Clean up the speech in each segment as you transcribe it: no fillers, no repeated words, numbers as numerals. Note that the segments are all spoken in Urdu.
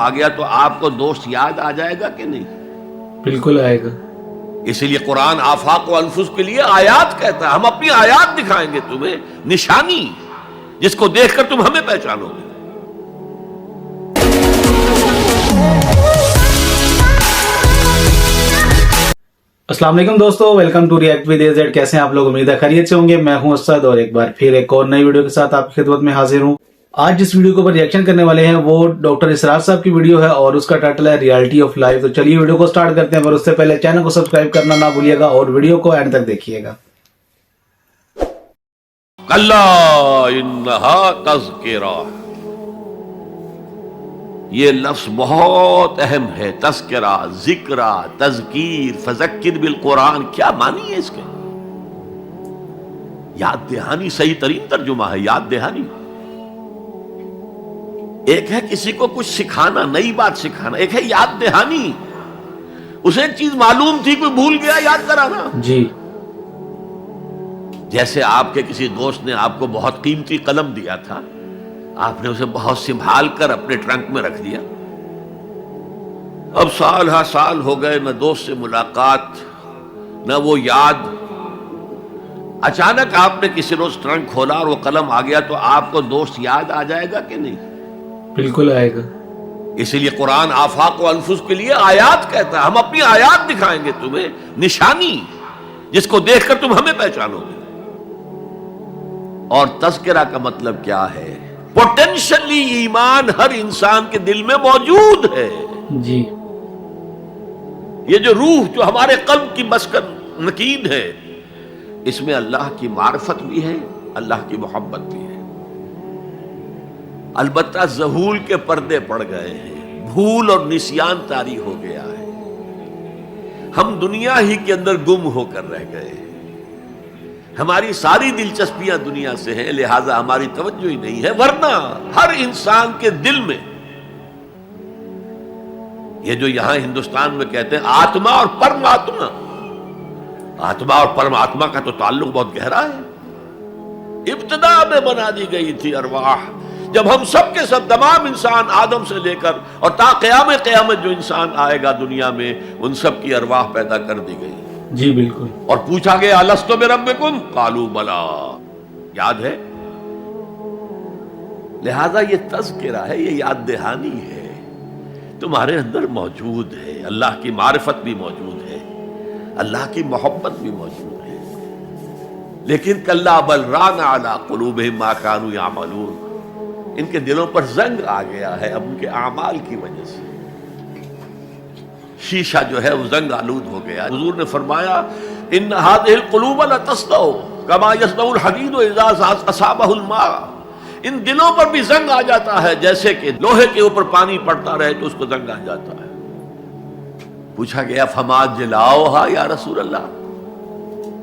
آ گیا تو آپ کو دوست یاد آ جائے گا کہ نہیں؟ بالکل آئے گا. اسی لیے قرآن آفاق و انفس کے لیے آیات کہتا ہے. ہم اپنی آیات دکھائیں گے تمہیں، نشانی جس کو دیکھ کر تم ہمیں پہچانو گے. السلام علیکم دوستو، welcome to react with A Z. کیسے ہیں آپ لوگ؟ امید ہے خیریت سے ہوں گے. میں ہوں اسد اور ایک بار پھر ایک اور نئی ویڈیو کے ساتھ آپ کی خدمت میں حاضر ہوں. آج جس ویڈیو کے اوپر ریئیکشن کرنے والے ہیں وہ ڈاکٹر اسرار صاحب کی ویڈیو ہے اور اس کا ٹائٹل ہے ریالٹی آف لائف. تو چلیے ویڈیو کو سٹارٹ کرتے ہیں، پر اس سے پہلے چینل کو سبسکرائب کرنا نہ بھولیے گا اور ویڈیو کو اینڈ تک دیکھیے گا. کلا انہا تذکرہ، یہ لفظ بہت اہم ہے. تذکرہ، ذکرہ، تذکیر، فذکر بالقرآن، کیا معنی ہے اس کے؟ یاد دہانی صحیح ترین ترجمہ ہے، یاد دہانی. ایک ہے کسی کو کچھ سکھانا، نئی بات سکھانا، ایک ہے یاد دہانی. اسے ایک چیز معلوم تھی، کوئی بھول گیا، یاد کرانا. جی. جیسے آپ کے کسی دوست نے آپ کو بہت قیمتی قلم دیا تھا، آپ نے اسے بہت سنبھال کر اپنے ٹرنک میں رکھ دیا. اب سال ہا سال ہو گئے، نہ دوست سے ملاقات، نہ وہ یاد. اچانک آپ نے کسی روز ٹرنک کھولا اور وہ قلم آ گیا تو آپ کو دوست یاد آ جائے گا کہ نہیں؟ بالکل آئے گا. اسی لیے قرآن آفاق و انفس کے لیے آیات کہتا ہے. ہم اپنی آیات دکھائیں گے تمہیں، نشانی جس کو دیکھ کر تم ہمیں پہچانو گے. اور تذکرہ کا مطلب کیا ہے؟ پوٹینشلی ایمان ہر انسان کے دل میں موجود ہے. جی. یہ جو روح جو ہمارے قلب کی مسکن نکین ہے، اس میں اللہ کی معرفت بھی ہے، اللہ کی محبت بھی ہے. البتہ ذہول کے پردے پڑ گئے ہیں، بھول اور نسیان طاری ہو گیا ہے. ہم دنیا ہی کے اندر گم ہو کر رہ گئے ہیں. ہماری ساری دلچسپیاں دنیا سے ہیں، لہذا ہماری توجہ ہی نہیں ہے. ورنہ ہر انسان کے دل میں یہ جو یہاں ہندوستان میں کہتے ہیں آتما اور پرماتما، آتما اور پرماتما کا تو تعلق بہت گہرا ہے. ابتدا میں بنا دی گئی تھی ارواح. جب ہم سب کے سب تمام انسان آدم سے لے کر اور تا قیامت جو انسان آئے گا دنیا میں، ان سب کی ارواح پیدا کر دی گئی. جی بالکل. اور پوچھا گیا الستو بربکم قالوا بلا، یاد ہے؟ لہذا یہ تذکرہ ہے، یہ یاد دہانی ہے، تمہارے اندر موجود ہے. اللہ کی معرفت بھی موجود ہے، اللہ کی محبت بھی موجود ہے. لیکن کلا بل ران علی قلوبہم ما کانوا یعملون، ان کے دلوں پر زنگ آ گیا ہے اب ان کے اعمال کی وجہ سے. شیشہ جو ہے وہ زنگ آلود ہو گیا. حضور نے فرمایا ان هذه القلوب لتصدع كما يصدع الحديد اذا اصابه الماء، ان دلوں پر بھی زنگ آ جاتا ہے جیسے کہ لوہے کے اوپر پانی پڑتا رہے تو اس کو زنگ آ جاتا ہے. پوچھا گیا فما جلاؤها یا رسول اللہ،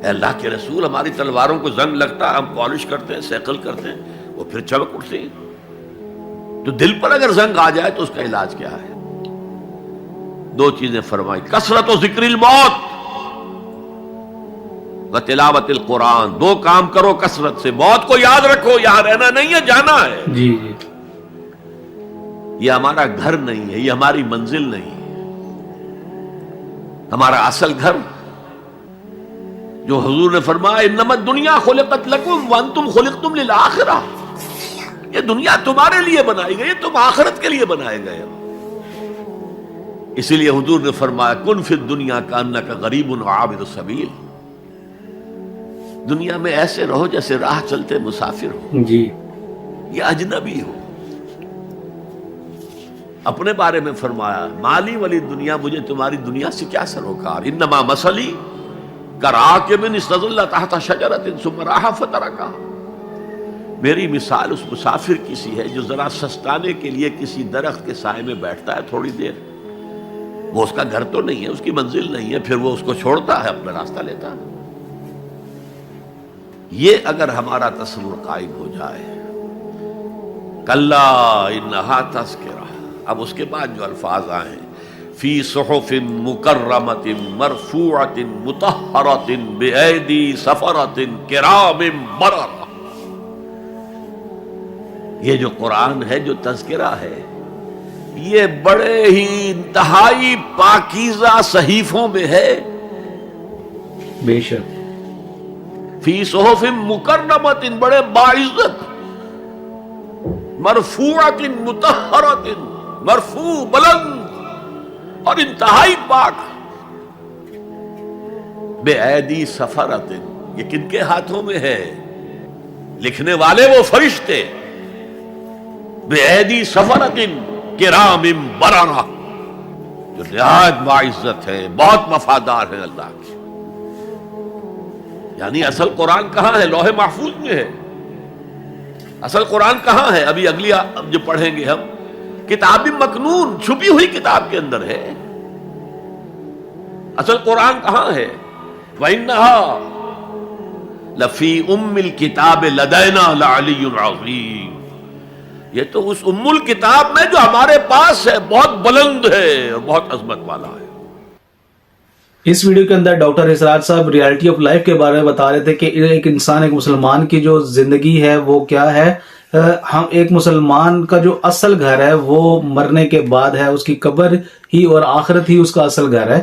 اے اللہ کے رسول ہماری تلواروں کو زنگ لگتا ہے، ہم پالش کرتے ہیں، سیکل کرتے ہیں، وہ پھر چمک اٹھتے ہیں. تو دل پر اگر زنگ آ جائے تو اس کا علاج کیا ہے؟ دو چیزیں فرمائی، کثرت و ذکر الموت و تلاوت القرآن. دو کام کرو کثرت سے، موت کو یاد رکھو، یہاں رہنا نہیں ہے، جانا ہے. جی جی. یہ ہمارا گھر نہیں ہے، یہ ہماری منزل نہیں ہے. ہمارا اصل گھر جو حضور نے فرمایا انما الدنیا خلقت لکم وانتم خلقتم للآخرہ، یہ دنیا تمہارے لیے بنائی گئی، تم آخرت کے لیے بنائے گئے ہو. اسی لیے حضور نے فرمایا کن فی الدنیا کانک غریب وعابر السبیل، دنیا میں ایسے رہو جیسے راہ چلتے مسافر ہو، جی. یہ اجنبی ہو. اپنے بارے میں فرمایا مالی والی دنیا، مجھے تمہاری دنیا سے کیا سروکار. انما مثلی کراکب استظل تحت شجرۃ ثم راح فترکھا، میری مثال اس مسافر کی سی ہے جو ذرا سستانے کے لیے کسی درخت کے سائے میں بیٹھتا ہے تھوڑی دیر. وہ اس کا گھر تو نہیں ہے، اس کی منزل نہیں ہے، پھر وہ اس کو چھوڑتا ہے، اپنا راستہ لیتا ہے. یہ اگر ہمارا تصور قائم ہو جائے، کلا انہا تذکرہ. اب اس کے بعد جو الفاظ آئے ہیں فی صحف مکرمۃ مرفوعۃ مطہرۃ بایدی سفرۃ کرام بررہ، یہ جو قرآن ہے، جو تذکرہ ہے، یہ بڑے ہی انتہائی پاکیزہ صحیفوں میں ہے. بے شک. فی صحف مکرمۃ، بڑے باعزت، مرفوعۃ مطہرۃ، مرفوع بلند اور انتہائی پاک. بے ایدی سفرۃ، یہ کن کے ہاتھوں میں ہے؟ لکھنے والے وہ فرشتے. بے ایدی سفرۃ کرام بررہ، جو نہایت باعزت ہے، بہت وفادار ہے اللہ کی. یعنی اصل قرآن کہاں ہے؟ لوح محفوظ میں ہے. اصل قرآن کہاں ہے؟ ابھی اگلی جو پڑھیں گے ہم، کتاب مکنون، چھپی ہوئی کتاب کے اندر ہے. اصل قرآن کہاں ہے؟ وَإِنَّهَا لَفِي أُمِّ الْكِتَابِ لَدَيْنَا لَعَلِيٌّ عَظِيمٌ. یہ تو اس ام الکتاب میں جو ہمارے پاس ہے، بہت بلند ہے اور بہت عظمت والا ہے. اس ویڈیو کے اندر ڈاکٹر اسرار صاحب ریالٹی آف لائف کے بارے میں بتا رہے تھے کہ ایک انسان، ایک مسلمان کی جو زندگی ہے وہ کیا ہے. ہم ایک مسلمان کا جو اصل گھر ہے وہ مرنے کے بعد ہے، اس کی قبر ہی اور آخرت ہی اس کا اصل گھر ہے.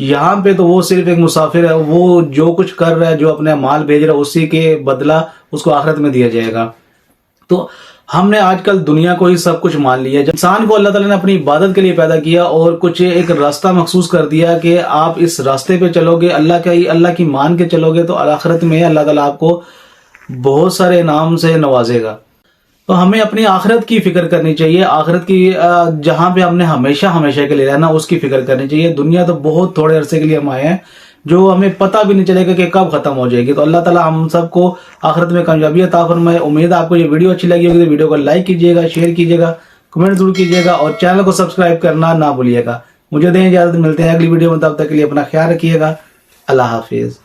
یہاں پہ تو وہ صرف ایک مسافر ہے، وہ جو کچھ کر رہا ہے، جو اپنے مال بھیج رہا ہے، اسی کے بدلہ اس کو آخرت میں دیا جائے گا. تو ہم نے آج کل دنیا کو ہی سب کچھ مان لیا. جب انسان کو اللہ تعالیٰ نے اپنی عبادت کے لیے پیدا کیا اور کچھ ایک راستہ مخصوص کر دیا کہ آپ اس راستے پہ چلو گے، اللہ کی مان کے چلو گے، تو آخرت میں اللہ تعالیٰ آپ کو بہت سارے انعام سے نوازے گا. تو ہمیں اپنی آخرت کی فکر کرنی چاہیے. آخرت کی جہاں پہ ہم نے ہمیشہ کے لیے رہنا، اس کی فکر کرنی چاہیے. دنیا تو بہت تھوڑے عرصے کے لیے ہم آئے ہیں، جو ہمیں پتہ بھی نہیں چلے گا کہ کب ختم ہو جائے گی. تو اللہ تعالیٰ ہم سب کو آخرت میں کامیابی عطا فرمائے. امید ہے آپ کو یہ ویڈیو اچھی لگی ہوگی تو ویڈیو کو لائک کیجیے گا، شیئر کیجیے گا، کمنٹ ضرور کیجیے گا اور چینل کو سبسکرائب کرنا نہ بھولیے گا. مجھے دیں اجازت، ملتے ہیں اگلی ویڈیو میں. تب تک کے لیے اپنا خیال رکھیے گا. اللہ حافظ.